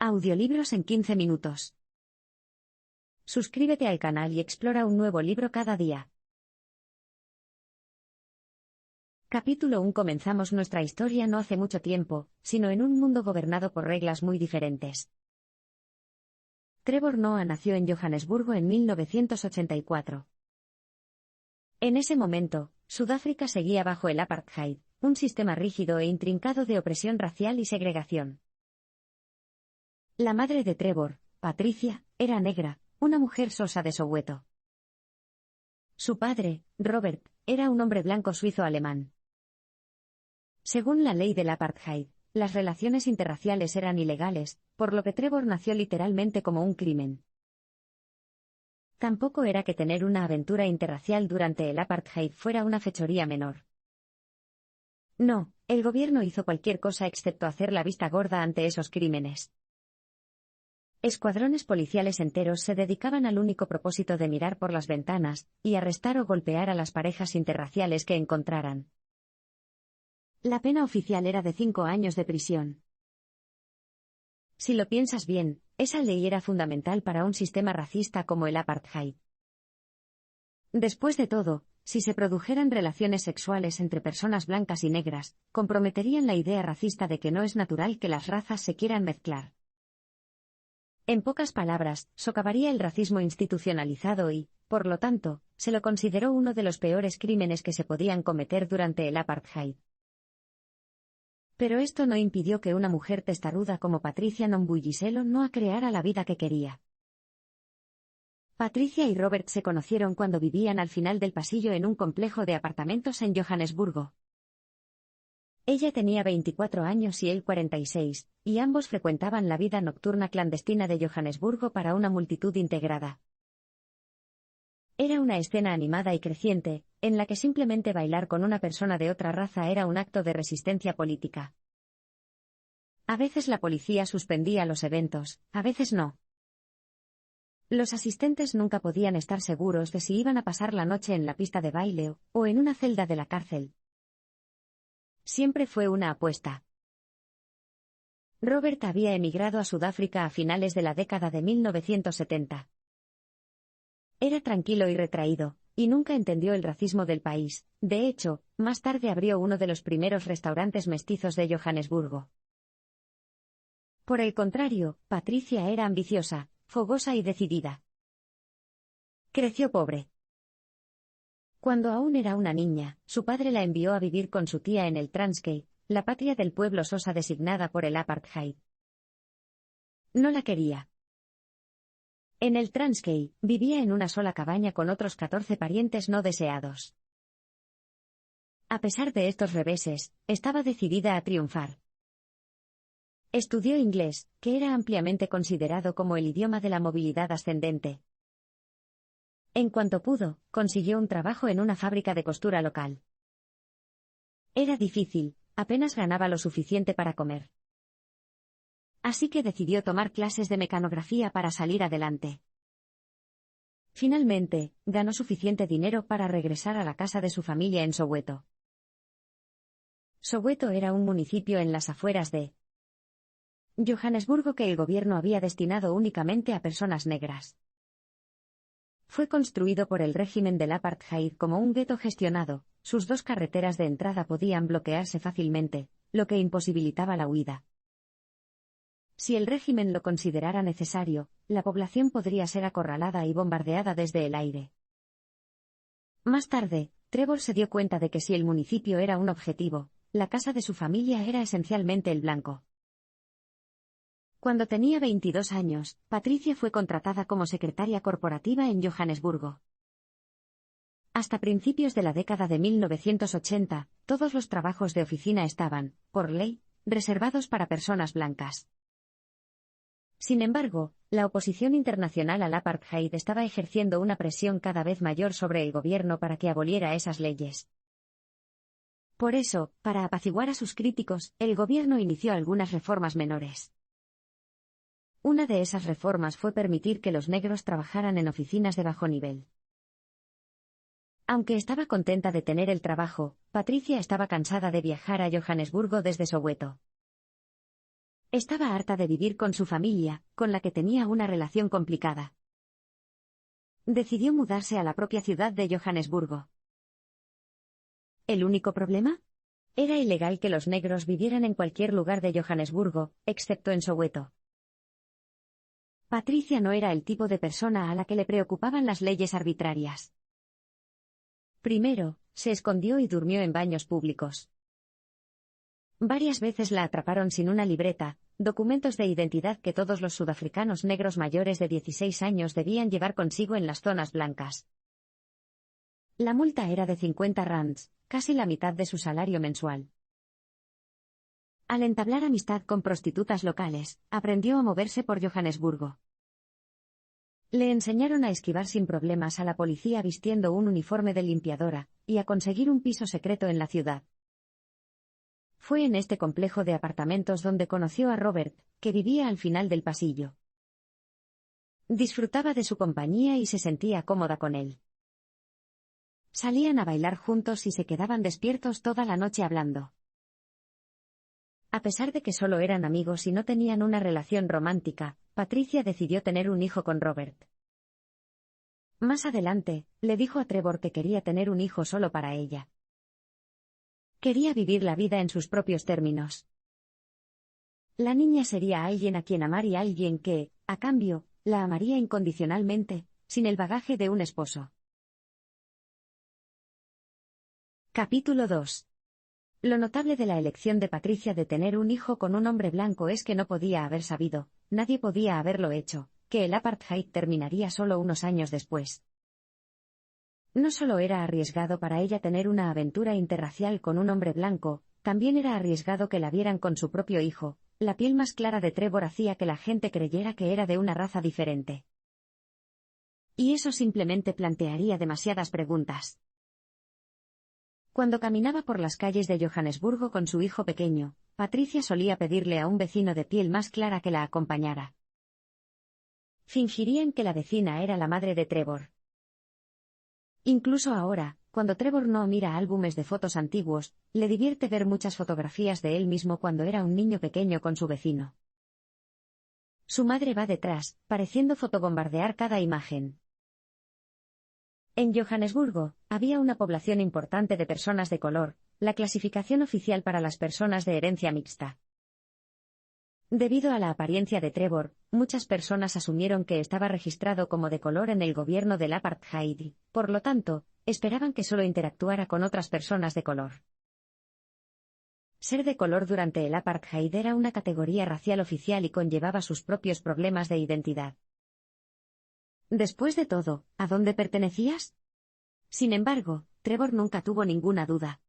Audiolibros en 15 minutos. Suscríbete al canal y explora un nuevo libro cada día. Capítulo 1. Comenzamos nuestra historia no hace mucho tiempo, sino en un mundo gobernado por reglas muy diferentes. Trevor Noah nació en Johannesburgo en 1984. En ese momento, Sudáfrica seguía bajo el apartheid, un sistema rígido e intrincado de opresión racial y segregación. La madre de Trevor, Patricia, era negra, una mujer sosa de Soweto. Su padre, Robert, era un hombre blanco suizo-alemán. Según la ley del apartheid, las relaciones interraciales eran ilegales, por lo que Trevor nació literalmente como un crimen. Tampoco era que tener una aventura interracial durante el apartheid fuera una fechoría menor. No, el gobierno hizo cualquier cosa excepto hacer la vista gorda ante esos crímenes. Escuadrones policiales enteros se dedicaban al único propósito de mirar por las ventanas y arrestar o golpear a las parejas interraciales que encontraran. La pena oficial era de 5 años de prisión. Si lo piensas bien, esa ley era fundamental para un sistema racista como el apartheid. Después de todo, si se produjeran relaciones sexuales entre personas blancas y negras, comprometerían la idea racista de que no es natural que las razas se quieran mezclar. En pocas palabras, socavaría el racismo institucionalizado y, por lo tanto, se lo consideró uno de los peores crímenes que se podían cometer durante el apartheid. Pero esto no impidió que una mujer testaruda como Patricia Nombuyiselo no creara la vida que quería. Patricia y Robert se conocieron cuando vivían al final del pasillo en un complejo de apartamentos en Johannesburgo. Ella tenía 24 años y él 46, y ambos frecuentaban la vida nocturna clandestina de Johannesburgo para una multitud integrada. Era una escena animada y creciente, en la que simplemente bailar con una persona de otra raza era un acto de resistencia política. A veces la policía suspendía los eventos, a veces no. Los asistentes nunca podían estar seguros de si iban a pasar la noche en la pista de baile o en una celda de la cárcel. Siempre fue una apuesta. Robert había emigrado a Sudáfrica a finales de la década de 1970. Era tranquilo y retraído, y nunca entendió el racismo del país. De hecho, más tarde abrió uno de los primeros restaurantes mestizos de Johannesburgo. Por el contrario, Patricia era ambiciosa, fogosa y decidida. Creció pobre. Cuando aún era una niña, su padre la envió a vivir con su tía en el Transkei, la patria del pueblo sosa designada por el apartheid. No la quería. En el Transkei, vivía en una sola cabaña con otros 14 parientes no deseados. A pesar de estos reveses, estaba decidida a triunfar. Estudió inglés, que era ampliamente considerado como el idioma de la movilidad ascendente. En cuanto pudo, consiguió un trabajo en una fábrica de costura local. Era difícil, apenas ganaba lo suficiente para comer. Así que decidió tomar clases de mecanografía para salir adelante. Finalmente, ganó suficiente dinero para regresar a la casa de su familia en Soweto. Soweto era un municipio en las afueras de Johannesburgo que el gobierno había destinado únicamente a personas negras. Fue construido por el régimen del apartheid como un gueto gestionado, sus 2 carreteras de entrada podían bloquearse fácilmente, lo que imposibilitaba la huida. Si el régimen lo considerara necesario, la población podría ser acorralada y bombardeada desde el aire. Más tarde, Trevor se dio cuenta de que si el municipio era un objetivo, la casa de su familia era esencialmente el blanco. Cuando tenía 22 años, Patricia fue contratada como secretaria corporativa en Johannesburgo. Hasta principios de la década de 1980, todos los trabajos de oficina estaban, por ley, reservados para personas blancas. Sin embargo, la oposición internacional al apartheid estaba ejerciendo una presión cada vez mayor sobre el gobierno para que aboliera esas leyes. Por eso, para apaciguar a sus críticos, el gobierno inició algunas reformas menores. Una de esas reformas fue permitir que los negros trabajaran en oficinas de bajo nivel. Aunque estaba contenta de tener el trabajo, Patricia estaba cansada de viajar a Johannesburgo desde Soweto. Estaba harta de vivir con su familia, con la que tenía una relación complicada. Decidió mudarse a la propia ciudad de Johannesburgo. ¿El único problema? Era ilegal que los negros vivieran en cualquier lugar de Johannesburgo, excepto en Soweto. Patricia no era el tipo de persona a la que le preocupaban las leyes arbitrarias. Primero, se escondió y durmió en baños públicos. Varias veces la atraparon sin una libreta, documentos de identidad que todos los sudafricanos negros mayores de 16 años debían llevar consigo en las zonas blancas. La multa era de 50 rands, casi la mitad de su salario mensual. Al entablar amistad con prostitutas locales, aprendió a moverse por Johannesburgo. Le enseñaron a esquivar sin problemas a la policía vistiendo un uniforme de limpiadora, y a conseguir un piso secreto en la ciudad. Fue en este complejo de apartamentos donde conoció a Robert, que vivía al final del pasillo. Disfrutaba de su compañía y se sentía cómoda con él. Salían a bailar juntos y se quedaban despiertos toda la noche hablando. A pesar de que solo eran amigos y no tenían una relación romántica, Patricia decidió tener un hijo con Robert. Más adelante, le dijo a Trevor que quería tener un hijo solo para ella. Quería vivir la vida en sus propios términos. La niña sería alguien a quien amar y alguien que, a cambio, la amaría incondicionalmente, sin el bagaje de un esposo. Capítulo 2. Lo notable de la elección de Patricia de tener un hijo con un hombre blanco es que no podía haber sabido, nadie podía haberlo hecho, que el apartheid terminaría solo unos años después. No solo era arriesgado para ella tener una aventura interracial con un hombre blanco, también era arriesgado que la vieran con su propio hijo. La piel más clara de Trevor hacía que la gente creyera que era de una raza diferente. Y eso simplemente plantearía demasiadas preguntas. Cuando caminaba por las calles de Johannesburgo con su hijo pequeño, Patricia solía pedirle a un vecino de piel más clara que la acompañara. Fingirían que la vecina era la madre de Trevor. Incluso ahora, cuando Trevor no mira álbumes de fotos antiguos, le divierte ver muchas fotografías de él mismo cuando era un niño pequeño con su vecino. Su madre va detrás, pareciendo fotobombardear cada imagen. En Johannesburgo, había una población importante de personas de color, la clasificación oficial para las personas de herencia mixta. Debido a la apariencia de Trevor, muchas personas asumieron que estaba registrado como de color en el gobierno del apartheid, por lo tanto, esperaban que solo interactuara con otras personas de color. Ser de color durante el apartheid era una categoría racial oficial y conllevaba sus propios problemas de identidad. Después de todo, ¿a dónde pertenecías? Sin embargo, Trevor nunca tuvo ninguna duda.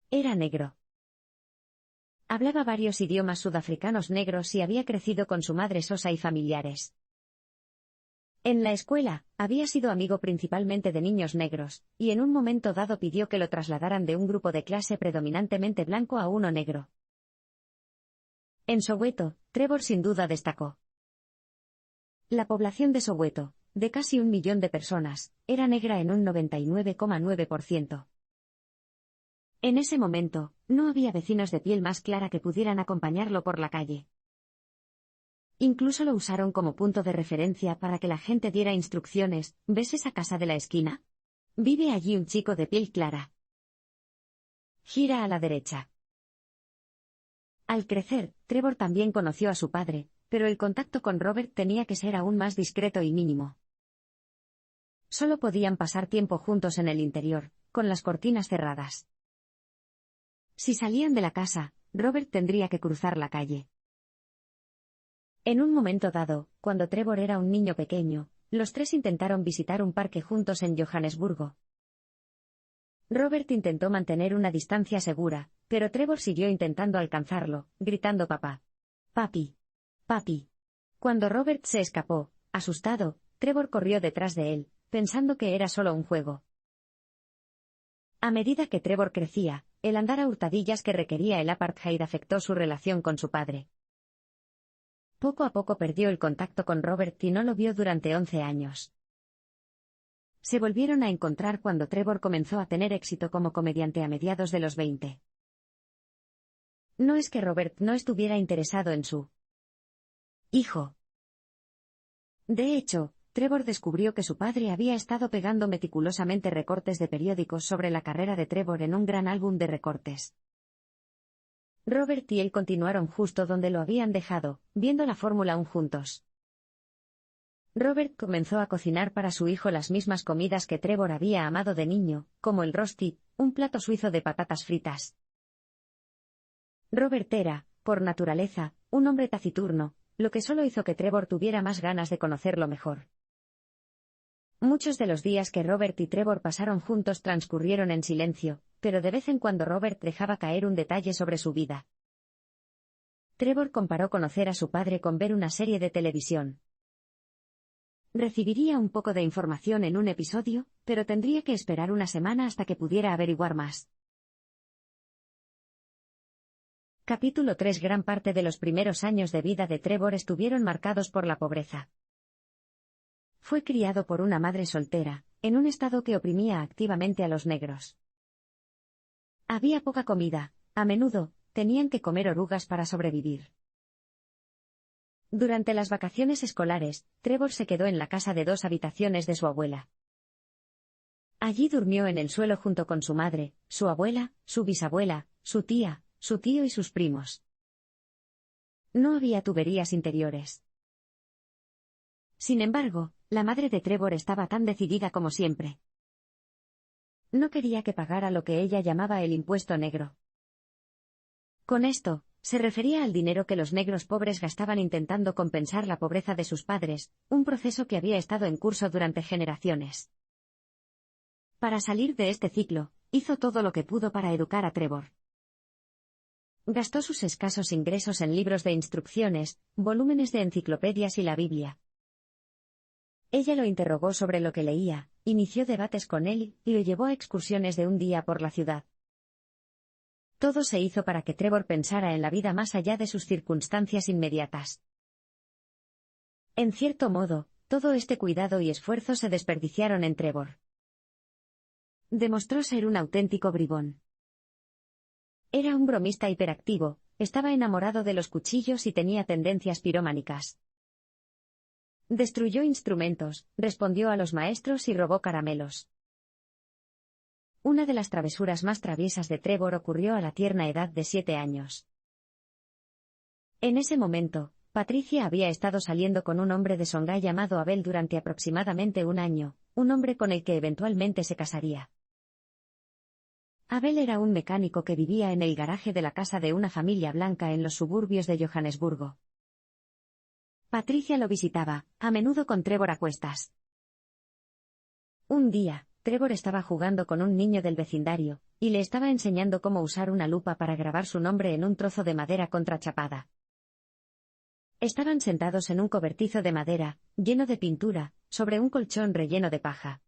Era negro. Hablaba varios idiomas sudafricanos negros y había crecido con su madre Sosa y familiares. En la escuela, había sido amigo principalmente de niños negros, y en un momento dado pidió que lo trasladaran de un grupo de clase predominantemente blanco a uno negro. En Soweto, Trevor sin duda destacó. La población de Soweto, de casi 1 millón de personas, era negra en un 99,9%. En ese momento, no había vecinos de piel más clara que pudieran acompañarlo por la calle. Incluso lo usaron como punto de referencia para que la gente diera instrucciones. ¿Ves esa casa de la esquina? Vive allí un chico de piel clara. Gira a la derecha. Al crecer, Trevor también conoció a su padre, pero el contacto con Robert tenía que ser aún más discreto y mínimo. Solo podían pasar tiempo juntos en el interior, con las cortinas cerradas. Si salían de la casa, Robert tendría que cruzar la calle. En un momento dado, cuando Trevor era un niño pequeño, los tres intentaron visitar un parque juntos en Johannesburgo. Robert intentó mantener una distancia segura, pero Trevor siguió intentando alcanzarlo, gritando papá. Papi. Papi. Cuando Robert se escapó, asustado, Trevor corrió detrás de él, pensando que era solo un juego. A medida que Trevor crecía, el andar a hurtadillas que requería el apartheid afectó su relación con su padre. Poco a poco perdió el contacto con Robert y no lo vio durante 11 años. Se volvieron a encontrar cuando Trevor comenzó a tener éxito como comediante a mediados de los 20. No es que Robert no estuviera interesado en su hijo. De hecho, Trevor descubrió que su padre había estado pegando meticulosamente recortes de periódicos sobre la carrera de Trevor en un gran álbum de recortes. Robert y él continuaron justo donde lo habían dejado, viendo la Fórmula 1 juntos. Robert comenzó a cocinar para su hijo las mismas comidas que Trevor había amado de niño, como el rosti, un plato suizo de patatas fritas. Robert era, por naturaleza, un hombre taciturno, lo que solo hizo que Trevor tuviera más ganas de conocerlo mejor. Muchos de los días que Robert y Trevor pasaron juntos transcurrieron en silencio, pero de vez en cuando Robert dejaba caer un detalle sobre su vida. Trevor comparó conocer a su padre con ver una serie de televisión. Recibiría un poco de información en un episodio, pero tendría que esperar una semana hasta que pudiera averiguar más. Capítulo 3. Gran parte de los primeros años de vida de Trevor estuvieron marcados por la pobreza. Fue criado por una madre soltera, en un estado que oprimía activamente a los negros. Había poca comida, a menudo, tenían que comer orugas para sobrevivir. Durante las vacaciones escolares, Trevor se quedó en la casa de 2 habitaciones de su abuela. Allí durmió en el suelo junto con su madre, su abuela, su bisabuela, su tía, su tío y sus primos. No había tuberías interiores. Sin embargo, la madre de Trevor estaba tan decidida como siempre. No quería que pagara lo que ella llamaba el impuesto negro. Con esto, se refería al dinero que los negros pobres gastaban intentando compensar la pobreza de sus padres, un proceso que había estado en curso durante generaciones. Para salir de este ciclo, hizo todo lo que pudo para educar a Trevor. Gastó sus escasos ingresos en libros de instrucciones, volúmenes de enciclopedias y la Biblia. Ella lo interrogó sobre lo que leía, inició debates con él y lo llevó a excursiones de un día por la ciudad. Todo se hizo para que Trevor pensara en la vida más allá de sus circunstancias inmediatas. En cierto modo, todo este cuidado y esfuerzo se desperdiciaron en Trevor. Demostró ser un auténtico bribón. Era un bromista hiperactivo, estaba enamorado de los cuchillos y tenía tendencias pirománicas. Destruyó instrumentos, respondió a los maestros y robó caramelos. Una de las travesuras más traviesas de Trevor ocurrió a la tierna edad de 7 años. En ese momento, Patricia había estado saliendo con un hombre de Songhai llamado Abel durante aproximadamente un año, un hombre con el que eventualmente se casaría. Abel era un mecánico que vivía en el garaje de la casa de una familia blanca en los suburbios de Johannesburgo. Patricia lo visitaba, a menudo con Trevor a cuestas. Un día, Trevor estaba jugando con un niño del vecindario, y le estaba enseñando cómo usar una lupa para grabar su nombre en un trozo de madera contrachapada. Estaban sentados en un cobertizo de madera, lleno de pintura, sobre un colchón relleno de paja.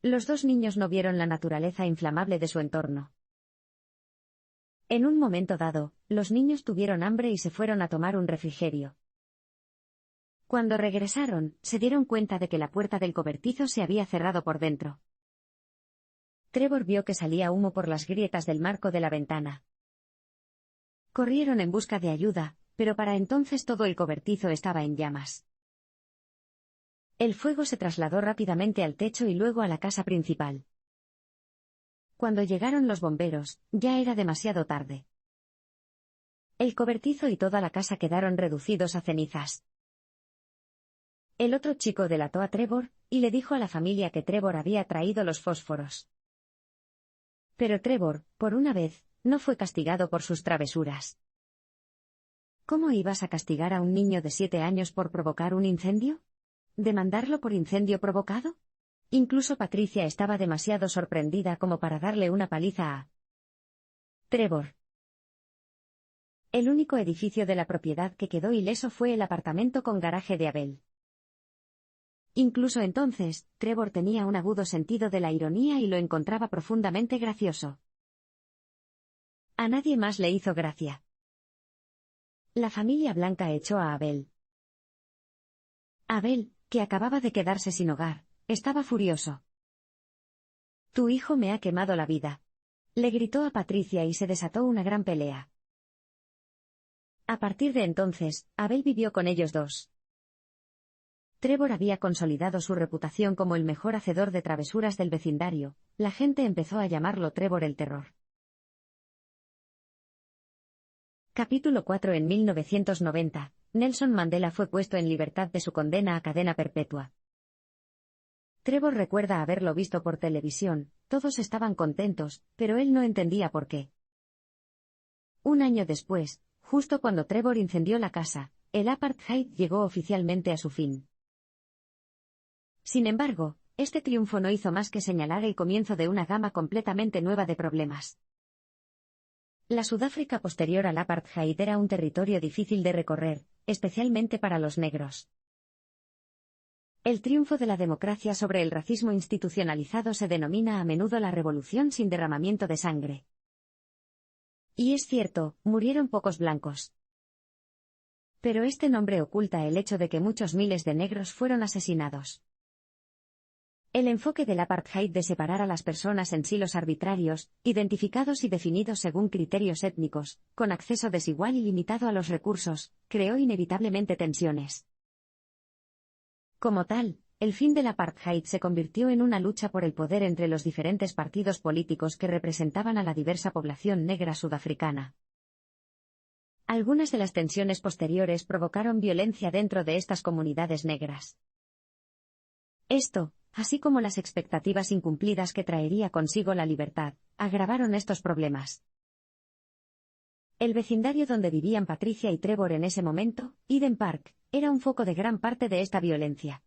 Los 2 niños no vieron la naturaleza inflamable de su entorno. En un momento dado, los niños tuvieron hambre y se fueron a tomar un refrigerio. Cuando regresaron, se dieron cuenta de que la puerta del cobertizo se había cerrado por dentro. Trevor vio que salía humo por las grietas del marco de la ventana. Corrieron en busca de ayuda, pero para entonces todo el cobertizo estaba en llamas. El fuego se trasladó rápidamente al techo y luego a la casa principal. Cuando llegaron los bomberos, ya era demasiado tarde. El cobertizo y toda la casa quedaron reducidos a cenizas. El otro chico delató a Trevor, y le dijo a la familia que Trevor había traído los fósforos. Pero Trevor, por una vez, no fue castigado por sus travesuras. ¿Cómo ibas a castigar a un niño de 7 años por provocar un incendio? ¿Demandarlo por incendio provocado? Incluso Patricia estaba demasiado sorprendida como para darle una paliza a Trevor. El único edificio de la propiedad que quedó ileso fue el apartamento con garaje de Abel. Incluso entonces, Trevor tenía un agudo sentido de la ironía y lo encontraba profundamente gracioso. A nadie más le hizo gracia. La familia blanca echó a Abel. Abel, que acababa de quedarse sin hogar, estaba furioso. Tu hijo me ha quemado la vida. Le gritó a Patricia y se desató una gran pelea. A partir de entonces, Abel vivió con ellos dos. Trevor había consolidado su reputación como el mejor hacedor de travesuras del vecindario. La gente empezó a llamarlo Trevor el Terror. Capítulo 4. En 1990, Nelson Mandela fue puesto en libertad de su condena a cadena perpetua. Trevor recuerda haberlo visto por televisión, todos estaban contentos, pero él no entendía por qué. Un año después, justo cuando Trevor incendió la casa, el apartheid llegó oficialmente a su fin. Sin embargo, este triunfo no hizo más que señalar el comienzo de una gama completamente nueva de problemas. La Sudáfrica posterior al apartheid era un territorio difícil de recorrer, especialmente para los negros. El triunfo de la democracia sobre el racismo institucionalizado se denomina a menudo la revolución sin derramamiento de sangre. Y es cierto, murieron pocos blancos. Pero este nombre oculta el hecho de que muchos miles de negros fueron asesinados. El enfoque del apartheid de separar a las personas en silos arbitrarios, identificados y definidos según criterios étnicos, con acceso desigual y limitado a los recursos, creó inevitablemente tensiones. Como tal, el fin del apartheid se convirtió en una lucha por el poder entre los diferentes partidos políticos que representaban a la diversa población negra sudafricana. Algunas de las tensiones posteriores provocaron violencia dentro de estas comunidades negras. Esto, así como las expectativas incumplidas que traería consigo la libertad, agravaron estos problemas. El vecindario donde vivían Patricia y Trevor en ese momento, Eden Park, era un foco de gran parte de esta violencia.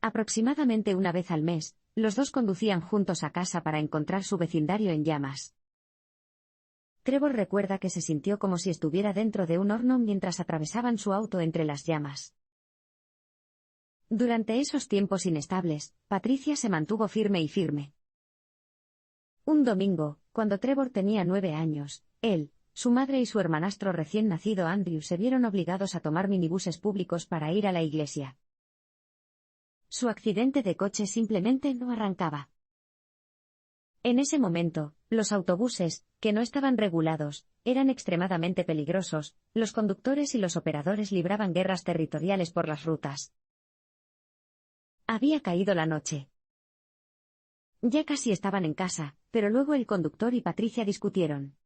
Aproximadamente una vez al mes, los dos conducían juntos a casa para encontrar su vecindario en llamas. Trevor recuerda que se sintió como si estuviera dentro de un horno mientras atravesaban su auto entre las llamas. Durante esos tiempos inestables, Patricia se mantuvo firme y firme. Un domingo, cuando Trevor tenía 9 años, él, su madre y su hermanastro recién nacido Andrew se vieron obligados a tomar minibuses públicos para ir a la iglesia. Su accidente de coche simplemente no arrancaba. En ese momento, los autobuses, que no estaban regulados, eran extremadamente peligrosos, los conductores y los operadores libraban guerras territoriales por las rutas. Había caído la noche. Ya casi estaban en casa, pero luego el conductor y Patricia discutieron.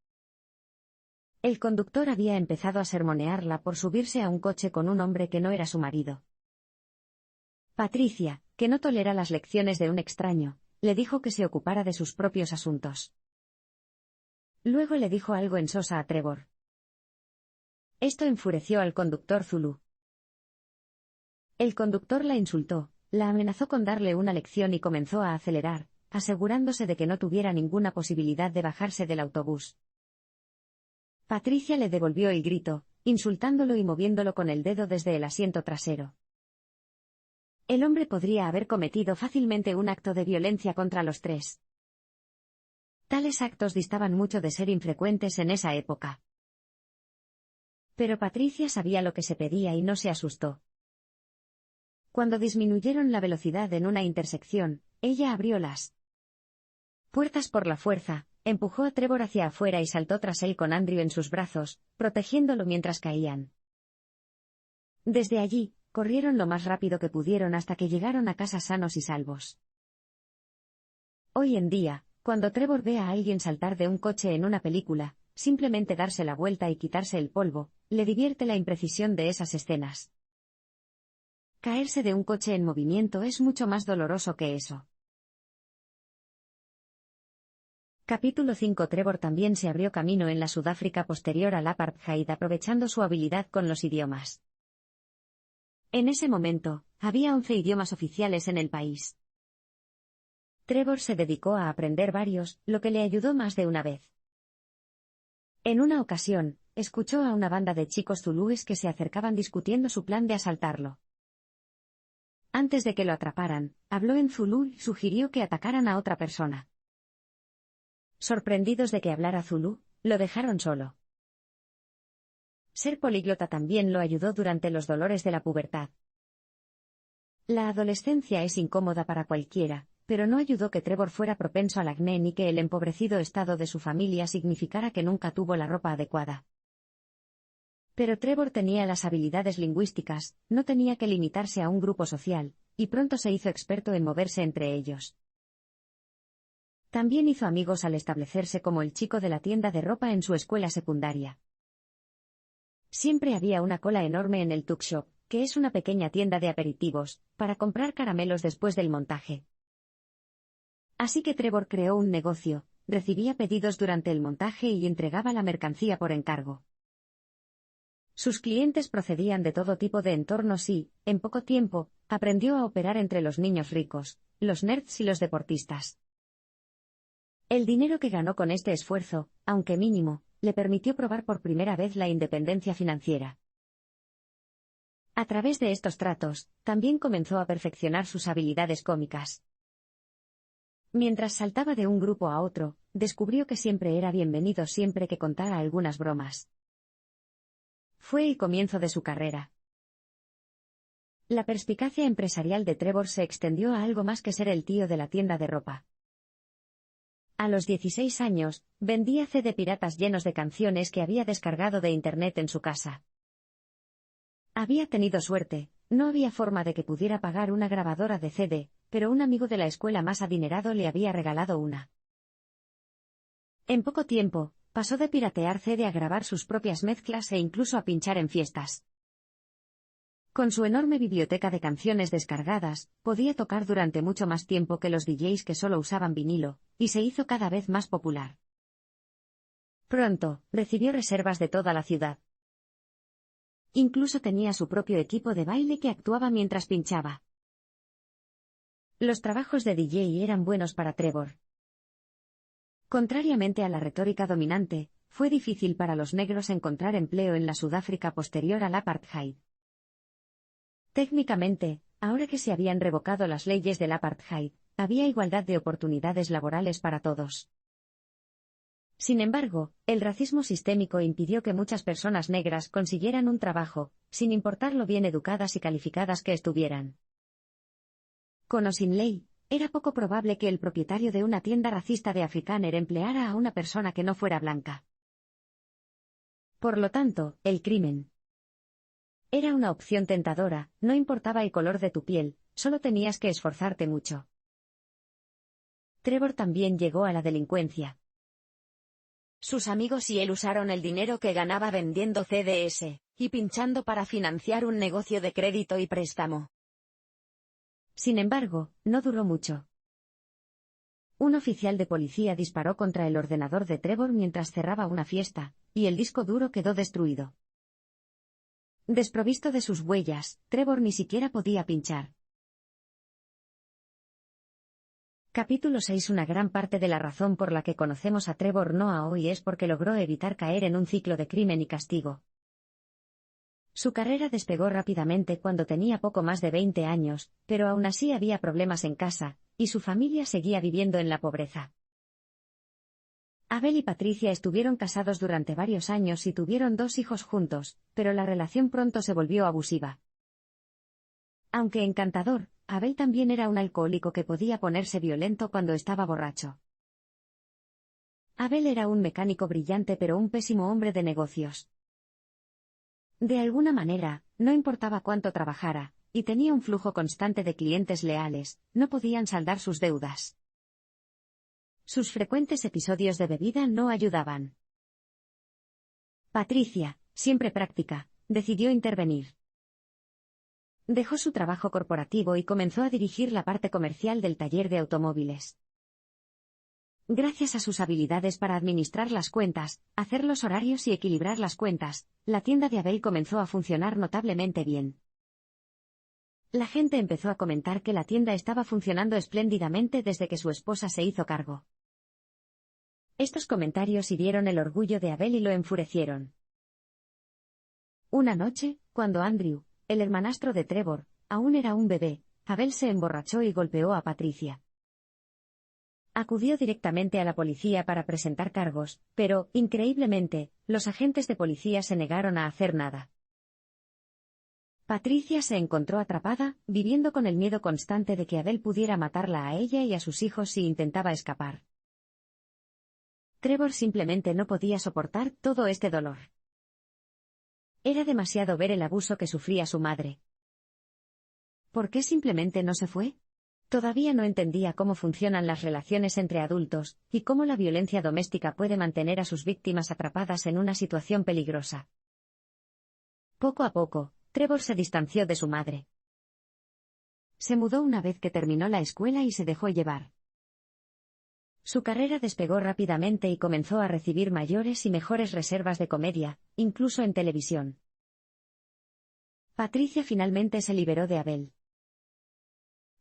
El conductor había empezado a sermonearla por subirse a un coche con un hombre que no era su marido. Patricia, que no tolera las lecciones de un extraño, le dijo que se ocupara de sus propios asuntos. Luego le dijo algo en sosa a Trevor. Esto enfureció al conductor zulú. El conductor la insultó, la amenazó con darle una lección y comenzó a acelerar, asegurándose de que no tuviera ninguna posibilidad de bajarse del autobús. Patricia le devolvió el grito, insultándolo y moviéndolo con el dedo desde el asiento trasero. El hombre podría haber cometido fácilmente un acto de violencia contra los tres. Tales actos distaban mucho de ser infrecuentes en esa época. Pero Patricia sabía lo que se pedía y no se asustó. Cuando disminuyeron la velocidad en una intersección, ella abrió las puertas por la fuerza, empujó a Trevor hacia afuera y saltó tras él con Andrew en sus brazos, protegiéndolo mientras caían. Desde allí, corrieron lo más rápido que pudieron hasta que llegaron a casa sanos y salvos. Hoy en día, cuando Trevor ve a alguien saltar de un coche en una película, simplemente darse la vuelta y quitarse el polvo, le divierte la imprecisión de esas escenas. Caerse de un coche en movimiento es mucho más doloroso que eso. Capítulo 5. Trevor también se abrió camino en la Sudáfrica posterior al apartheid aprovechando su habilidad con los idiomas. En ese momento, había 11 idiomas oficiales en el país. Trevor se dedicó a aprender varios, lo que le ayudó más de una vez. En una ocasión, escuchó a una banda de chicos zulúes que se acercaban discutiendo su plan de asaltarlo. Antes de que lo atraparan, habló en zulú y sugirió que atacaran a otra persona. Sorprendidos de que hablara zulú, lo dejaron solo. Ser políglota también lo ayudó durante los dolores de la pubertad. La adolescencia es incómoda para cualquiera, pero no ayudó que Trevor fuera propenso al acné ni que el empobrecido estado de su familia significara que nunca tuvo la ropa adecuada. Pero Trevor tenía las habilidades lingüísticas, no tenía que limitarse a un grupo social, y pronto se hizo experto en moverse entre ellos. También hizo amigos al establecerse como el chico de la tienda de ropa en su escuela secundaria. Siempre había una cola enorme en el Tuck Shop, que es una pequeña tienda de aperitivos, para comprar caramelos después del montaje. Así que Trevor creó un negocio, recibía pedidos durante el montaje y entregaba la mercancía por encargo. Sus clientes procedían de todo tipo de entornos y, en poco tiempo, aprendió a operar entre los niños ricos, los nerds y los deportistas. El dinero que ganó con este esfuerzo, aunque mínimo, le permitió probar por primera vez la independencia financiera. A través de estos tratos, también comenzó a perfeccionar sus habilidades cómicas. Mientras saltaba de un grupo a otro, descubrió que siempre era bienvenido siempre que contara algunas bromas. Fue el comienzo de su carrera. La perspicacia empresarial de Trevor se extendió a algo más que ser el tío de la tienda de ropa. A los 16 años, vendía CD piratas llenos de canciones que había descargado de internet en su casa. Había tenido suerte, no había forma de que pudiera pagar una grabadora de CD, pero un amigo de la escuela más adinerado le había regalado una. En poco tiempo, pasó de piratear CD a grabar sus propias mezclas e incluso a pinchar en fiestas. Con su enorme biblioteca de canciones descargadas, podía tocar durante mucho más tiempo que los DJs que solo usaban vinilo, y se hizo cada vez más popular. Pronto, recibió reservas de toda la ciudad. Incluso tenía su propio equipo de baile que actuaba mientras pinchaba. Los trabajos de DJ eran buenos para Trevor. Contrariamente a la retórica dominante, fue difícil para los negros encontrar empleo en la Sudáfrica posterior al apartheid. Técnicamente, ahora que se habían revocado las leyes del apartheid, había igualdad de oportunidades laborales para todos. Sin embargo, el racismo sistémico impidió que muchas personas negras consiguieran un trabajo, sin importar lo bien educadas y calificadas que estuvieran. Con o sin ley, era poco probable que el propietario de una tienda racista de Afrikaner empleara a una persona que no fuera blanca. Por lo tanto, el crimen era una opción tentadora, no importaba el color de tu piel, solo tenías que esforzarte mucho. Trevor también llegó a la delincuencia. Sus amigos y él usaron el dinero que ganaba vendiendo CDs y pinchando para financiar un negocio de crédito y préstamo. Sin embargo, no duró mucho. Un oficial de policía disparó contra el ordenador de Trevor mientras cerraba una fiesta, y el disco duro quedó destruido. Desprovisto de sus huellas, Trevor ni siquiera podía pinchar. Capítulo 6. Una gran parte de la razón por la que conocemos a Trevor Noah hoy es porque logró evitar caer en un ciclo de crimen y castigo. Su carrera despegó rápidamente cuando tenía poco más de 20 años, pero aún así había problemas en casa, y su familia seguía viviendo en la pobreza. Abel y Patricia estuvieron casados durante varios años y tuvieron 2 hijos juntos, pero la relación pronto se volvió abusiva. Aunque encantador, Abel también era un alcohólico que podía ponerse violento cuando estaba borracho. Abel era un mecánico brillante pero un pésimo hombre de negocios. De alguna manera, no importaba cuánto trabajara, y tenía un flujo constante de clientes leales, no podían saldar sus deudas. Sus frecuentes episodios de bebida no ayudaban. Patricia, siempre práctica, decidió intervenir. Dejó su trabajo corporativo y comenzó a dirigir la parte comercial del taller de automóviles. Gracias a sus habilidades para administrar las cuentas, hacer los horarios y equilibrar las cuentas, la tienda de Abel comenzó a funcionar notablemente bien. La gente empezó a comentar que la tienda estaba funcionando espléndidamente desde que su esposa se hizo cargo. Estos comentarios hirieron el orgullo de Abel y lo enfurecieron. Una noche, cuando Andrew, el hermanastro de Trevor, aún era un bebé, Abel se emborrachó y golpeó a Patricia. Acudió directamente a la policía para presentar cargos, pero, increíblemente, los agentes de policía se negaron a hacer nada. Patricia se encontró atrapada, viviendo con el miedo constante de que Abel pudiera matarla a ella y a sus hijos si intentaba escapar. Trevor simplemente no podía soportar todo este dolor. Era demasiado ver el abuso que sufría su madre. ¿Por qué simplemente no se fue? Todavía no entendía cómo funcionan las relaciones entre adultos, y cómo la violencia doméstica puede mantener a sus víctimas atrapadas en una situación peligrosa. Poco a poco, Trevor se distanció de su madre. Se mudó una vez que terminó la escuela y se dejó llevar. Su carrera despegó rápidamente y comenzó a recibir mayores y mejores reservas de comedia, incluso en televisión. Patricia finalmente se liberó de Abel.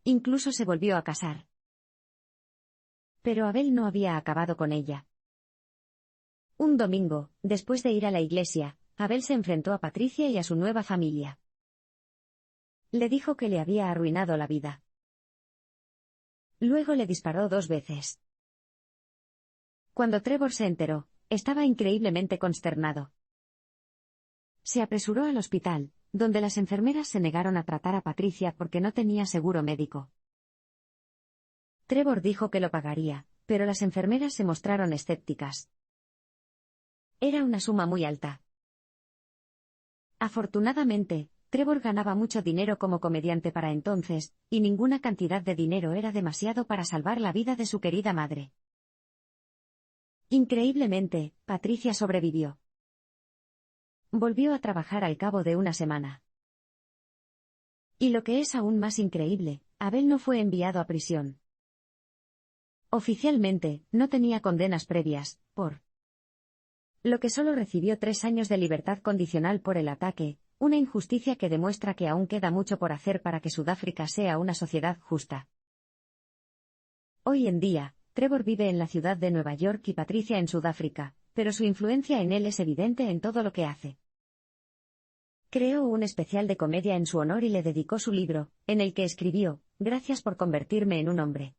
Incluso se volvió a casar. Pero Abel no había acabado con ella. Un domingo, después de ir a la iglesia, Abel se enfrentó a Patricia y a su nueva familia. Le dijo que le había arruinado la vida. Luego le disparó 2 veces. Cuando Trevor se enteró, estaba increíblemente consternado. Se apresuró al hospital, donde las enfermeras se negaron a tratar a Patricia porque no tenía seguro médico. Trevor dijo que lo pagaría, pero las enfermeras se mostraron escépticas. Era una suma muy alta. Afortunadamente, Trevor ganaba mucho dinero como comediante para entonces, y ninguna cantidad de dinero era demasiado para salvar la vida de su querida madre. Increíblemente, Patricia sobrevivió. Volvió a trabajar al cabo de una semana. Y lo que es aún más increíble, Abel no fue enviado a prisión. Oficialmente, no tenía condenas previas, por lo que solo recibió 3 años de libertad condicional por el ataque, una injusticia que demuestra que aún queda mucho por hacer para que Sudáfrica sea una sociedad justa. Hoy en día, Trevor vive en la ciudad de Nueva York y Patricia en Sudáfrica, pero su influencia en él es evidente en todo lo que hace. Creó un especial de comedia en su honor y le dedicó su libro, en el que escribió: "Gracias por convertirme en un hombre".